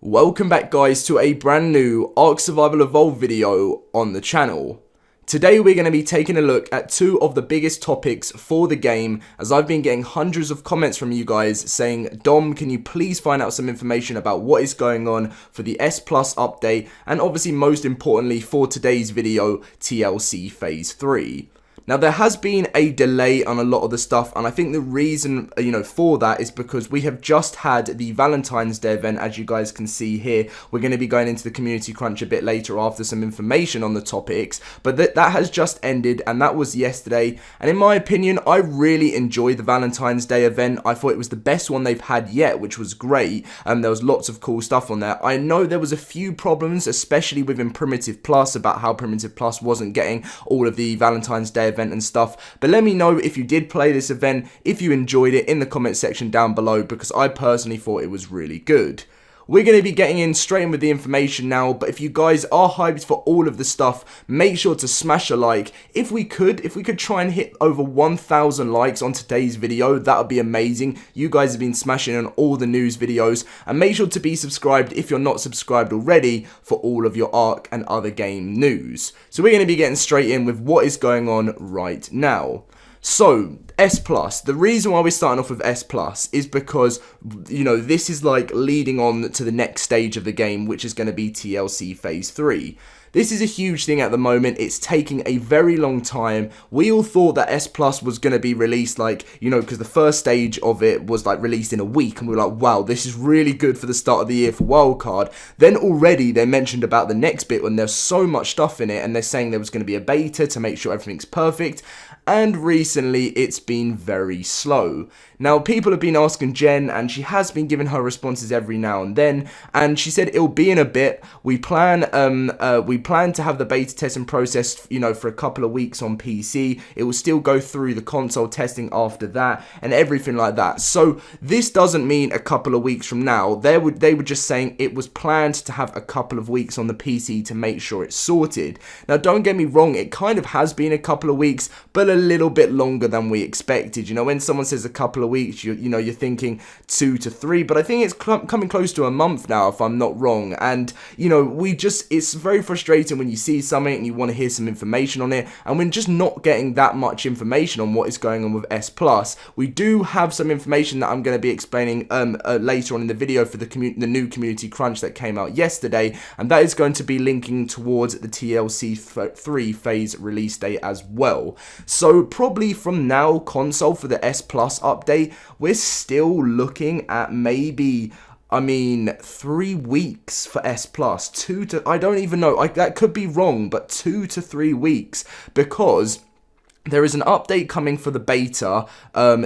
Welcome back guys to a brand new ARK Survival Evolved video on the channel. Today we're going to be taking a look at two of the biggest topics for the game, as I've been getting hundreds of comments from you guys saying, Dom, can you please find out some information about what is going on for the S Plus update, and obviously most importantly for today's video, TLC Phase 3. Now, there has been a delay on a lot of the stuff, and I think the reason, for that is because we have just had the Valentine's Day event, as you guys can see here. We're going to be going into the community crunch a bit later after some information on the topics, but that has just ended, and that was yesterday. And in my opinion, I really enjoyed the Valentine's Day event. I thought it was the best one they've had yet, which was great, and there was lots of cool stuff on there. I know there was a few problems, especially within Primitive Plus, about how Primitive Plus wasn't getting all of the Valentine's Day event and stuff, but let me know if you did play this event, if you enjoyed it in the comment section down below, because I personally thought it was really good. We're going to be getting in straight in with the information now, but if you guys are hyped for all of the stuff, make sure to smash a like. If we could try and hit over 1,000 likes on today's video, that would be amazing. You guys have been smashing on all the news videos, and make sure to be subscribed if you're not subscribed already for all of your ARK and other game news. So we're going to be getting straight in with what is going on right now. So, S Plus, the reason why we're starting off with S Plus is because, this is like leading on to the next stage of the game, which is going to be TLC Phase 3. This is a huge thing at the moment. It's taking a very long time. We all thought that S Plus was going to be released because the first stage of it was released in a week, and we were like, wow, this is really good for the start of the year for Wildcard. Then already they mentioned about the next bit when there's so much stuff in it, and they're saying there was going to be a beta to make sure everything's perfect. And recently, it's been very slow. Now, people have been asking Jen, and she has been giving her responses every now and then, and she said it'll be in a bit. We plan to have the beta testing process, for a couple of weeks on PC. It will still go through the console testing after that, and everything like that. So this doesn't mean a couple of weeks from now. They were just saying it was planned to have a couple of weeks on the PC to make sure it's sorted. Now, don't get me wrong, it kind of has been a couple of weeks, but a little bit longer than we expected. When someone says a couple of weeks, you're thinking 2 to 3, but I think it's coming close to a month now, if I'm not wrong. And it's very frustrating when you see something and you want to hear some information on it, and we're just not getting that much information on what is going on with S Plus. We do have some information that I'm going to be explaining later on in the video for the new community crunch that came out yesterday, and that is going to be linking towards the TLC 3 phase release date as well. So probably from now, console for the S Plus update, we're still looking at maybe 3 weeks for S Plus. I don't even know, that could be wrong, but 2 to 3 weeks, because there is an update coming for the beta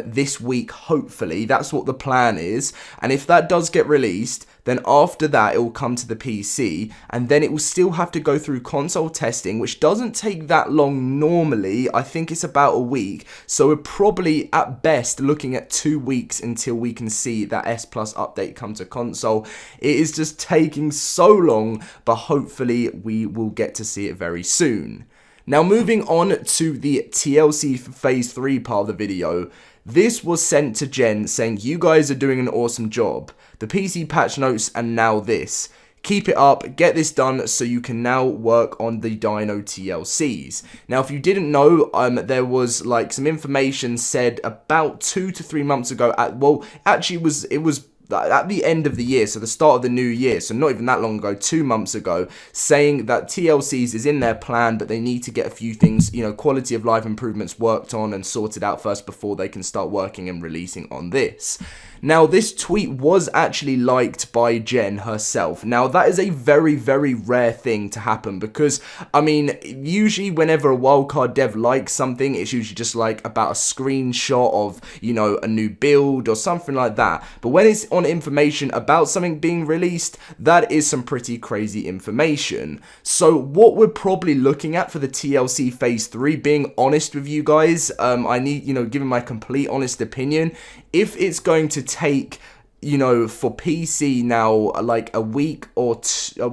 this week, hopefully. That's what the plan is. And if that does get released, then after that, it will come to the PC. And then it will still have to go through console testing, which doesn't take that long normally. I think it's about a week. So we're probably, at best, looking at 2 weeks until we can see that S Plus update come to console. It is just taking so long, but hopefully we will get to see it very soon. Now, moving on to the TLC Phase 3 part of the video, this was sent to Jen saying, you guys are doing an awesome job. The PC patch notes and now this. Keep it up, get this done so you can now work on the Dino TLCs. Now, if you didn't know, there was some information said about 2 to 3 months ago. It was at the end of the year, so the start of the new year, so not even that long ago, 2 months ago, saying that TLCs is in their plan, but they need to get a few things, quality of life improvements worked on and sorted out first before they can start working and releasing on this. Now, this tweet was actually liked by Jen herself. Now, that is a very, very rare thing to happen because, usually whenever a wildcard dev likes something, it's usually just about a screenshot of, a new build or something like that. But when it's on information about something being released, that is some pretty crazy information. So what we're probably looking at for the TLC Phase 3, being honest with you guys, I need, giving my complete honest opinion, if it's going to take you know, for PC now, like a week or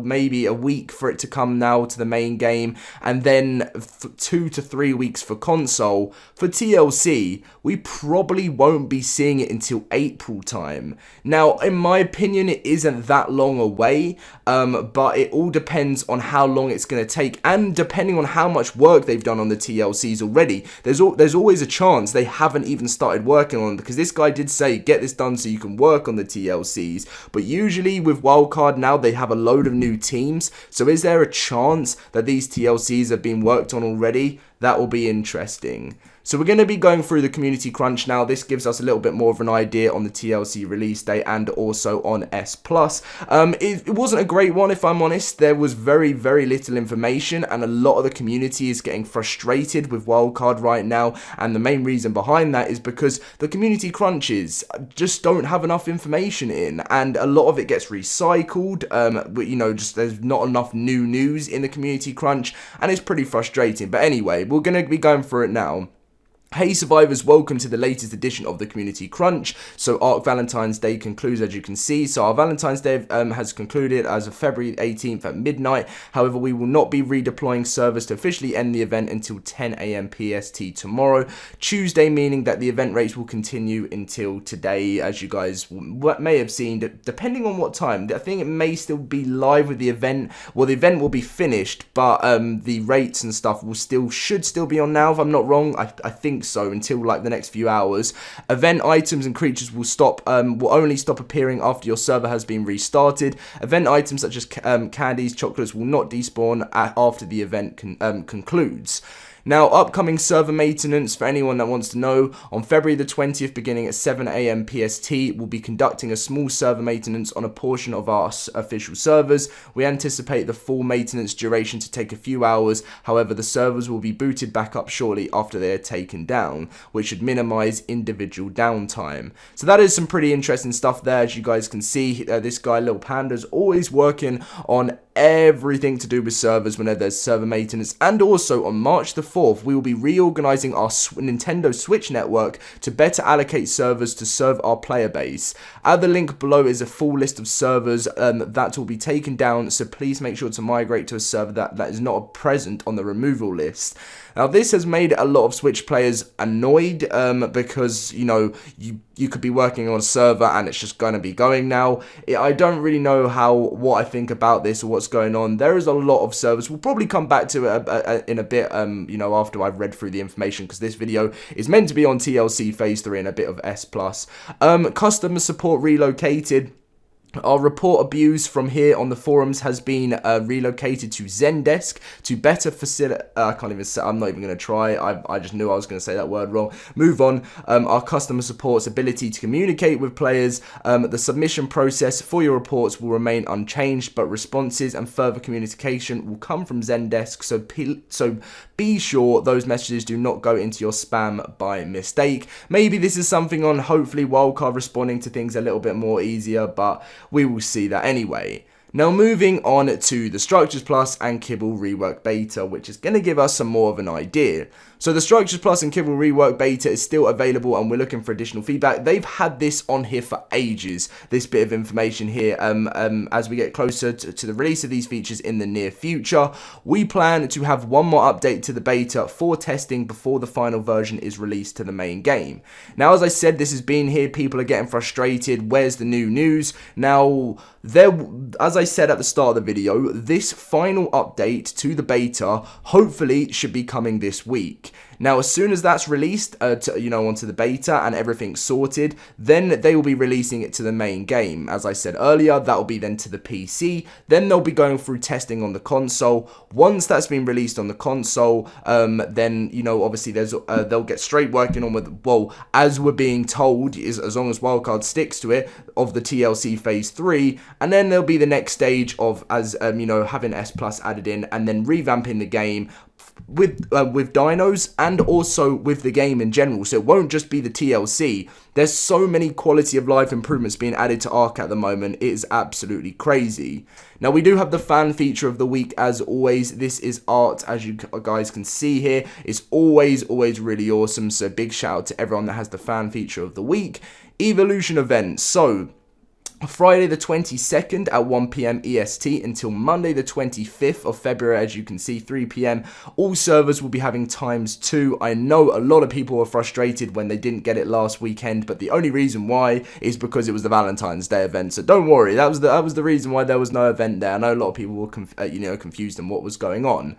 maybe a week for it to come now to the main game, and then 2 to 3 weeks for console. For TLC, we probably won't be seeing it until April time. Now, in my opinion, it isn't that long away, but it all depends on how long it's going to take, and depending on how much work they've done on the TLCs already. There's always a chance they haven't even started working on them, because this guy did say, get this done so you can work on the TLCs, but usually with Wildcard now they have a load of new teams, so is there a chance that these TLCs have been worked on already? That will be interesting. So we're going to be going through the community crunch now. This gives us a little bit more of an idea on the TLC release date and also on S+. It wasn't a great one, if I'm honest. There was very, very little information, and a lot of the community is getting frustrated with Wildcard right now, and the main reason behind that is because the community crunches just don't have enough information in, and a lot of it gets recycled. You know, just there's not enough new news in the community crunch, and it's pretty frustrating. But anyway, we're going to be going through it now. Hey survivors, welcome to the latest edition of the Community Crunch. So ARK Valentine's Day concludes, as you can see. So our Valentine's Day has concluded as of February 18th at midnight. However, we will not be redeploying servers to officially end the event until 10 AM PST tomorrow, Tuesday, meaning that the event rates will continue until today, as you guys may have seen, depending on what time. I think it may still be live with the event. Well, the event will be finished, but the rates and stuff should still be on now, if I'm not wrong. I think so, until like the next few hours. Event items and creatures will only stop appearing after your server has been restarted. Event items such as candies, chocolates will not despawn after the event concludes. Now, upcoming server maintenance, for anyone that wants to know, on February the 20th, beginning at 7 AM PST, we'll be conducting a small server maintenance on a portion of our official servers. We anticipate the full maintenance duration to take a few hours. However, the servers will be booted back up shortly after they are taken down, which should minimize individual downtime. So that is some pretty interesting stuff there. As you guys can see, this guy, Little Panda's always working on everything to do with servers whenever there's server maintenance. And also on March the 4th, we will be reorganizing our Nintendo Switch network to better allocate servers to serve our player base. At the link below is a full list of servers that will be taken down, so please make sure to migrate to a server that is not present on the removal list. Now, this has made a lot of Switch players annoyed because, you know, you could be working on a server and it's just going to be going now. I don't really know what I think about this or what's going on. There is a lot of servers. We'll probably come back to it in a bit, you know, after I've read through the information, because this video is meant to be on TLC Phase 3 and a bit of S+. Customer support relocated. Our report abuse from here on the forums has been relocated to Zendesk to better facilitate. I can't even say. I'm not even going to try. I just knew I was going to say that word wrong. Move on. Our customer support's ability to communicate with players. The submission process for your reports will remain unchanged, but responses and further communication will come from Zendesk. So be sure those messages do not go into your spam by mistake. Maybe this is something on hopefully Wildcard responding to things a little bit more easier, but we will see that anyway. Now, moving on to the Structures Plus and Kibble Rework Beta, which is going to give us some more of an idea. So the Structures Plus and Kibble Rework Beta is still available, and we're looking for additional feedback. They've had this on here for ages, this bit of information here. As we get closer to the release of these features in the near future, we plan to have one more update to the beta for testing before the final version is released to the main game. Now, as I said, this has been here. People are getting frustrated. Where's the new news? Now, as I said at the start of the video, this final update to the beta hopefully should be coming this week. Now, as soon as that's released, onto the beta and everything's sorted, then they will be releasing it to the main game. As I said earlier, that will be then to the PC. Then they'll be going through testing on the console. Once that's been released on the console, then, obviously they'll get straight working on with, well, as we're being told, as long as Wildcard sticks to it, of the TLC Phase 3. And then there'll be the next stage of, having S Plus added in and then revamping the game with dinos and also with the game in general. So it won't just be the TLC. There's so many quality of life improvements being added to ARK at the moment. It is absolutely crazy. Now, we do have the fan feature of the week as always. This is art, as you guys can see here. It's always really awesome. So big shout out to everyone that has the fan feature of the week. Evolution events. So Friday the 22nd at 1 PM EST until Monday the 25th of February, as you can see, 3 PM. All servers will be having ×2. I know a lot of people were frustrated when they didn't get it last weekend, but the only reason why is because it was the Valentine's Day event. So don't worry, that was the reason why there was no event there. I know a lot of people were confused on what was going on.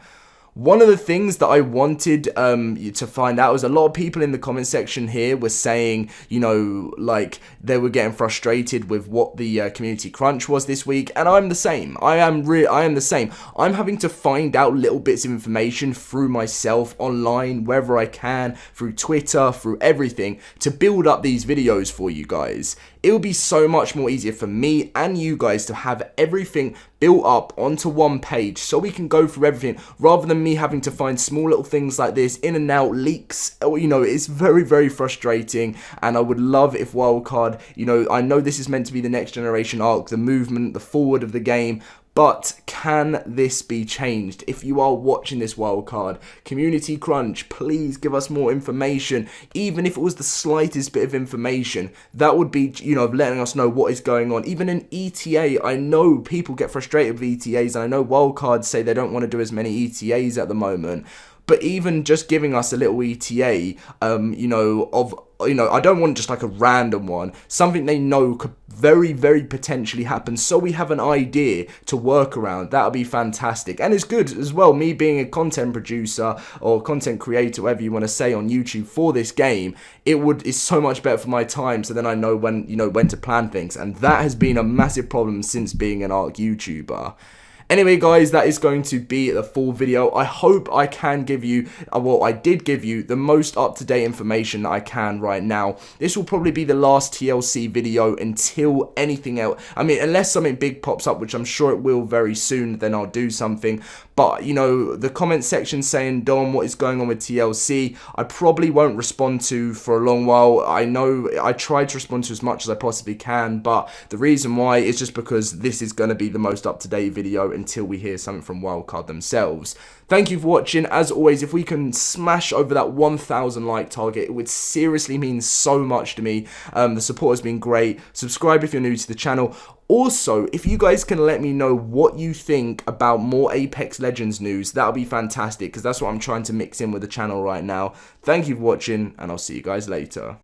One of the things that I wanted to find out was a lot of people in the comment section here were saying, like they were getting frustrated with what the community crunch was this week, and I'm the same. I am the same. I'm having to find out little bits of information through myself online, wherever I can, through Twitter, through everything, to build up these videos for you guys. It will be so much more easier for me and you guys to have everything built up onto one page so we can go through everything rather than me having to find small little things like this, in and out leaks. It's very, very frustrating, and I would love if Wildcard, I know this is meant to be the next generation ARK, the movement, the forward of the game, but can this be changed? If you are watching this Wildcard, Community Crunch, please give us more information. Even if it was the slightest bit of information, that would be, letting us know what is going on. Even in ETA, I know people get frustrated with ETAs, and I know Wildcards say they don't want to do as many ETAs at the moment. But even just giving us a little ETA, I don't want just like a random one, something they know could very, very potentially happen, so we have an idea to work around. That would be fantastic. And it's good as well, me being a content producer or content creator, whatever you want to say, on YouTube for this game, it's so much better for my time, so then I know when to plan things, and that has been a massive problem since being an ARK YouTuber. Anyway, guys, that is going to be the full video. I hope I can give you, I did give you the most up-to-date information that I can right now. This will probably be the last TLC video until anything else. I mean, unless something big pops up, which I'm sure it will very soon, then I'll do something. But, the comment section saying, Dom, what is going on with TLC? I probably won't respond to for a long while. I know I try to respond to as much as I possibly can, but the reason why is just because this is going to be the most up-to-date video until we hear something from Wildcard themselves. Thank you for watching. As always, if we can smash over that 1,000 like target, it would seriously mean so much to me. The support has been great. Subscribe if you're new to the channel. Also, if you guys can let me know what you think about more Apex Legends news, that would be fantastic, because that's what I'm trying to mix in with the channel right now. Thank you for watching, and I'll see you guys later.